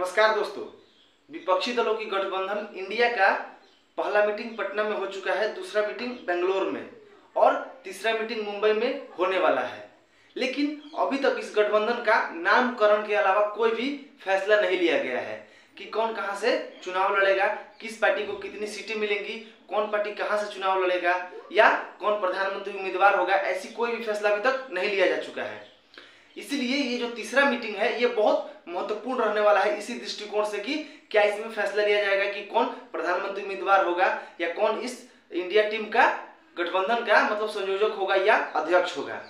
नमस्कार दोस्तों। विपक्षी दलों की गठबंधन इंडिया का पहला मीटिंग पटना में हो चुका है, दूसरा मीटिंग बेंगलोर में और तीसरा मीटिंग मुंबई में होने वाला है। लेकिन अभी तक इस गठबंधन का नामकरण के अलावा कोई भी फैसला नहीं लिया गया है कि कौन कहां से चुनाव लड़ेगा, किस पार्टी को कितनी सीटें मिलेंगी, कौन पार्टी कहां से चुनाव लड़ेगा या कौन प्रधानमंत्री उम्मीदवार होगा। ऐसी कोई भी फैसला अभी तक नहीं लिया जा चुका है। इसीलिए ये जो तीसरा मीटिंग है ये बहुत महत्वपूर्ण रहने वाला है इसी दृष्टिकोण से कि क्या इसमें फैसला लिया जाएगा कि कौन प्रधानमंत्री उम्मीदवार होगा या कौन इस इंडिया टीम का गठबंधन का मतलब संयोजक होगा या अध्यक्ष होगा।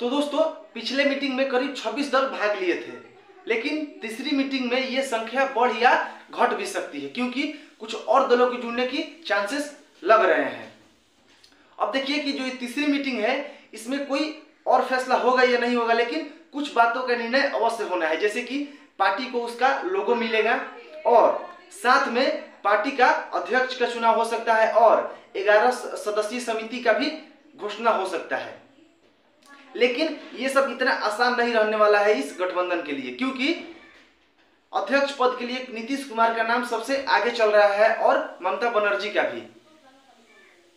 तो दोस्तों, पिछले मीटिंग में करीब 26 दल भाग लिए थे, लेकिन तीसरी मीटिंग में ये संख्या बढ़ या घट भी सकती है क्योंकि कुछ और दलों के जुड़ने की चांसेस लग रहे हैं। अब देखिए कि जो ये तीसरी मीटिंग है इसमें कोई और फैसला होगा या नहीं होगा, लेकिन कुछ बातों का निर्णय अवश्य होना है, जैसे कि पार्टी को उसका लोगो मिलेगा और साथ में पार्टी का अध्यक्ष का चुनाव हो सकता है और 11 सदस्यीय समिति का भी घोषणा हो सकता है। लेकिन ये सब इतना आसान नहीं रहने वाला है इस गठबंधन के लिए, क्योंकि अध्यक्ष पद के लिए नीतीश कुमार का नाम सबसे आगे चल रहा है और ममता बनर्जी का भी।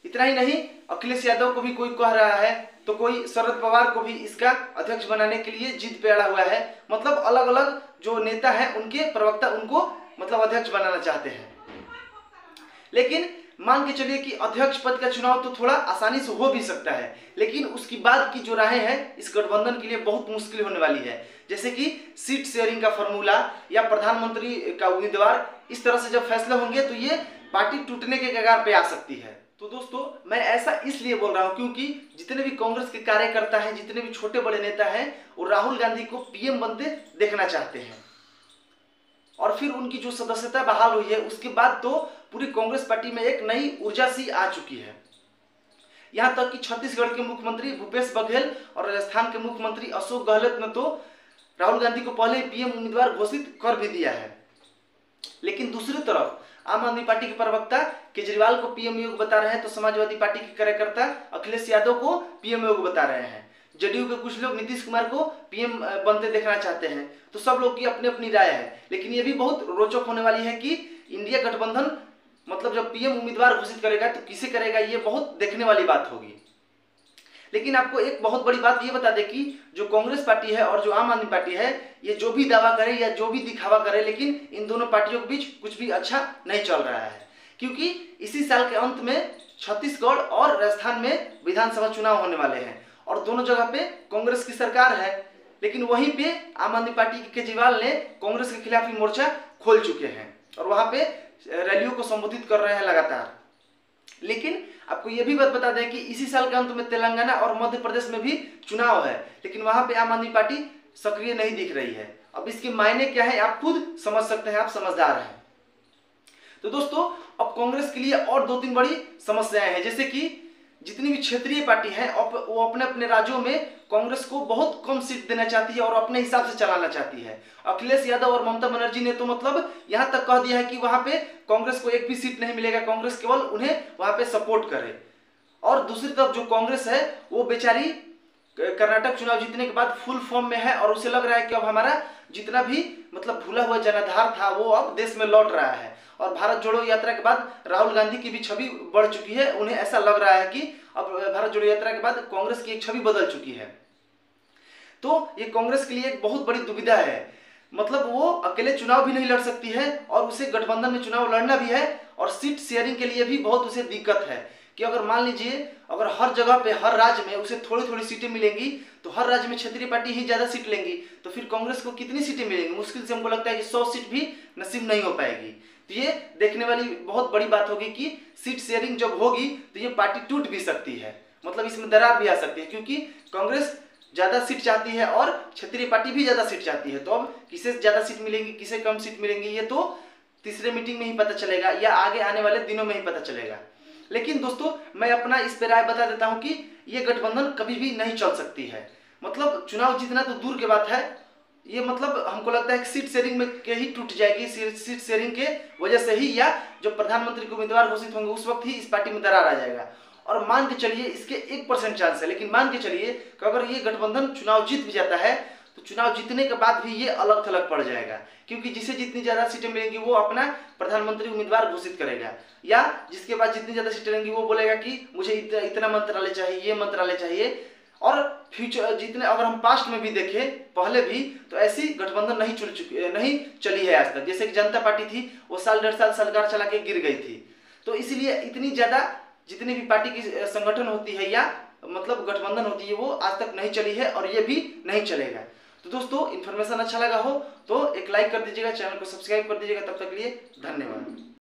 इतना ही नहीं, अखिलेश यादव को भी कोई कह रहा है, तो कोई शरद पवार को भी इसका अध्यक्ष बनाने के लिए जिद पे अड़ा हुआ है। मतलब अलग अलग जो नेता हैं उनके प्रवक्ता उनको मतलब अध्यक्ष बनाना चाहते हैं। लेकिन मान के चलिए कि अध्यक्ष पद का चुनाव तो थोड़ा आसानी से हो भी सकता है, लेकिन उसके बाद की जो राहें हैं इस गठबंधन के लिए बहुत मुश्किल होने वाली है, जैसे कि सीट शेयरिंग का फॉर्मूला या प्रधानमंत्री का उम्मीदवार। इस तरह से जब फैसले होंगे तो ये पार्टी टूटने के कगार पे आ सकती है। तो दोस्तों, मैं ऐसा इसलिए बोल रहा हूं क्योंकि जितने भी कांग्रेस के कार्यकर्ता हैं, जितने भी छोटे बड़े नेता हैं, वो राहुल गांधी को पीएम बनते देखना चाहते हैं। और फिर उनकी जो सदस्यता बहाल हुई है उसके बाद तो पूरी कांग्रेस पार्टी में एक नई ऊर्जा सी आ चुकी है। यहां तक कि छत्तीसगढ़ के मुख्यमंत्री भूपेश बघेल और राजस्थान के मुख्यमंत्री अशोक गहलोत ने तो राहुल गांधी को पहले पीएम उम्मीदवार घोषित कर भी दिया है। लेकिन दूसरी तरफ आम आदमी पार्टी के प्रवक्ता केजरीवाल को पीएम योग्य बता रहे हैं, तो समाजवादी पार्टी के कार्यकर्ता अखिलेश यादव को पीएम योग्य बता रहे हैं। जदयू के कुछ लोग नीतीश कुमार को पीएम बनते देखना चाहते हैं। तो सब लोग की अपनी अपनी राय है, लेकिन ये भी बहुत रोचक होने वाली है कि इंडिया गठबंधन मतलब जब पीएम उम्मीदवार घोषित करेगा तो किसे करेगा, ये बहुत देखने वाली बात होगी। लेकिन आपको एक बहुत बड़ी बात ये बता दें कि जो कांग्रेस पार्टी है और जो आम आदमी पार्टी है, ये जो भी दावा करे या जो भी दिखावा करे, लेकिन इन दोनों पार्टियों के बीच कुछ भी अच्छा नहीं चल रहा है, क्योंकि इसी साल के अंत में छत्तीसगढ़ और राजस्थान में विधानसभा चुनाव होने वाले हैं और दोनों जगह पे कांग्रेस की सरकार है। लेकिन वहीं पे आम आदमी पार्टी के केजरीवाल ने कांग्रेस के खिलाफ ही मोर्चा खोल चुके हैं और वहां पे रैलियों को संबोधित कर रहे हैं लगातार। लेकिन आपको यह भी बात बता दें कि इसी साल के अंत में तेलंगाना और मध्य प्रदेश में भी चुनाव है, लेकिन वहां पे आम आदमी पार्टी सक्रिय नहीं दिख रही है। अब इसके मायने क्या है आप खुद समझ सकते हैं, आप समझदार हैं। तो दोस्तों, अब कांग्रेस के लिए और 2-3 बड़ी समस्याएं हैं, जैसे कि जितनी भी क्षेत्रीय पार्टी है वो अपने अपने राज्यों में कांग्रेस को बहुत कम सीट देना चाहती है और अपने हिसाब से चलाना चाहती है। अखिलेश यादव और ममता बनर्जी ने तो मतलब यहां तक कह दिया है कि वहां पे कांग्रेस को एक भी सीट नहीं मिलेगा, कांग्रेस केवल उन्हें वहां पे सपोर्ट करे। और दूसरी तरफ जो कांग्रेस है वो बेचारी कर्नाटक चुनाव जीतने के बाद फुल फॉर्म में है और उसे लग रहा है कि अब हमारा जितना भी मतलब भूला हुआ जनाधार था वो अब देश में लौट रहा है। और भारत जोड़ो यात्रा के बाद राहुल गांधी की भी छवि बढ़ चुकी है। उन्हें ऐसा लग रहा है कि अब भारत जोड़ो यात्रा के बाद कांग्रेस की एक छवि बदल चुकी है। तो ये कांग्रेस के लिए एक बहुत बड़ी दुविधा है। मतलब वो अकेले चुनाव भी नहीं लड़ सकती है और उसे गठबंधन में चुनाव लड़ना भी है और सीट शेयरिंग के लिए भी बहुत उसे दिक्कत है कि अगर मान लीजिए अगर हर जगह पे हर राज्य में उसे थोड़ी थोड़ी सीटें मिलेंगी तो हर राज्य में क्षेत्रीय पार्टी ही ज्यादा सीट लेंगी, तो फिर कांग्रेस को कितनी सीटें मिलेंगी? मुश्किल से हमको लगता है कि 100 सीट भी नसीब नहीं हो पाएगी। तो ये देखने वाली बहुत बड़ी बात होगी कि सीट शेयरिंग जब होगी तो ये पार्टी टूट भी सकती है, मतलब इसमें दरार भी आ सकती है, क्योंकि कांग्रेस ज्यादा सीट चाहती है और क्षेत्रीय पार्टी भी ज्यादा सीट चाहती है। तो अब किसे ज्यादा सीट मिलेंगी, किसे कम सीट मिलेंगी, ये तो तीसरे मीटिंग में ही पता चलेगा या आगे आने वाले दिनों में ही पता चलेगा। लेकिन दोस्तों, मैं अपना इस पे राय बता देता हूं कि ये गठबंधन कभी भी नहीं चल सकती है। मतलब चुनाव जीतना तो दूर की बात है, ये मतलब हमको लगता है कि सीट शेयरिंग में के ही टूट जाएगी। सीट शेयरिंग के वजह से ही या जो प्रधानमंत्री के उम्मीदवार घोषित होंगे उस वक्त ही इस पार्टी में दरार आ जाएगा। और मान के चलिए इसके 1% चांस है, लेकिन मान के चलिए कि अगर ये गठबंधन चुनाव जीत भी जाता है तो चुनाव जीतने के बाद भी ये अलग थलग पड़ जाएगा, क्योंकि जिसे जितनी ज़्यादा सीटें मिलेंगी वो अपना प्रधानमंत्री उम्मीदवार घोषित करेगा, या जिसके पास जितनी ज़्यादा सीटें रहेंगी वो बोलेगा कि मुझे इतना मंत्रालय चाहिए, ये मंत्रालय चाहिए। और फ्यूचर जितने, अगर हम पास्ट में भी देखें पहले भी, तो ऐसी गठबंधन नहीं चली है आज तक। जैसे कि जनता पार्टी थी, वो साल 1.5 साल सरकार चला के गिर गई थी। तो इसीलिए इतनी ज़्यादा जितनी भी पार्टी की संगठन होती है या मतलब गठबंधन होती है वो आज तक नहीं चली है, और ये भी नहीं चलेगा। तो दोस्तों, इन्फॉर्मेशन अच्छा लगा हो तो एक लाइक कर दीजिएगा, चैनल को सब्सक्राइब कर दीजिएगा। तब तक के लिए धन्यवाद।